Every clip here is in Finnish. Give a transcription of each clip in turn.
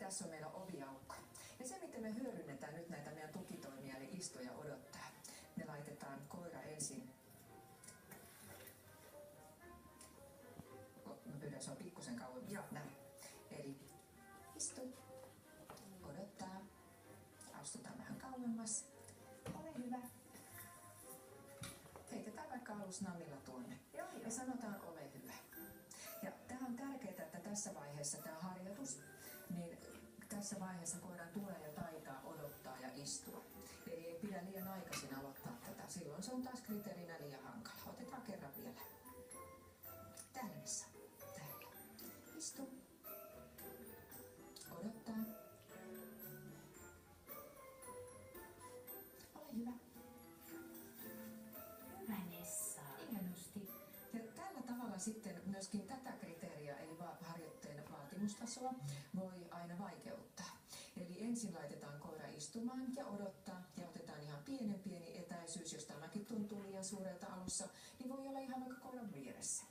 tässä on meidän oviaukko. Ja se, miten me hyödynnetään nyt näitä meidän tukitoimia, eli istua ja odottaa. Me laitetaan koira ensin. Mä pyydän, se on pikkusen kauemmin. Joo. Näin. Eli istu, odottaa, astutaan vähän kauemmas. Ole hyvä. Heitetään vaikka alusnaamilla tuonne. Ja sanotaan ole hyvä. Ja tämä on tärkeää, että tässä vaiheessa tämä harjoitus, niin tässä vaiheessa koiran tulee jo taitaa odottaa ja istua. Eli ei pidä liian aikaisin aloittaa tätä. Silloin se on taas kriteerinä liian hankala. Otetaan kerran vielä. Täällä missä? Täällä. Istu. Odottaa. Ole hyvä. Vanessa. Hienosti. Ja tällä tavalla sitten myöskin tätä kriteeriä, eli harjoitteen vaatimustasoa, voi aina vaikeuttaa. Eli ensin laitetaan koira istumaan ja odottaa ja otetaan ihan pieni etäisyys. Jos tämäkin tuntuu liian suurelta alussa, niin voi olla ihan vaikka koiran vieressä.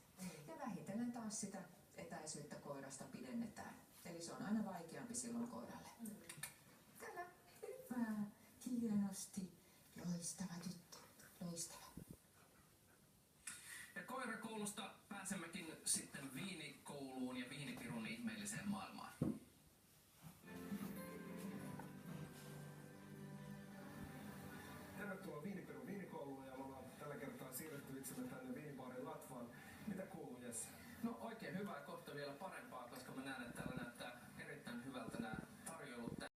Ja vähitellen taas sitä etäisyyttä koirasta pidennetään. Eli se on aina vaikeampi silloin koiralle. Täällä. Hyvä. Hienosti. Loistava tyttö. Loistava. Ja koirakoulusta pääsemmekin sitten viinikouluun ja viinipirun ihmeelliseen maailmaan. Tervetuloa Viinipirun viinikouluun ja me ollaan tällä kertaa siirretty itsemme tänne viinibaarin latvaan. Mitä kuuluu, Jesse? No oikein hyvää, kohta vielä parempaa, koska mä näen, että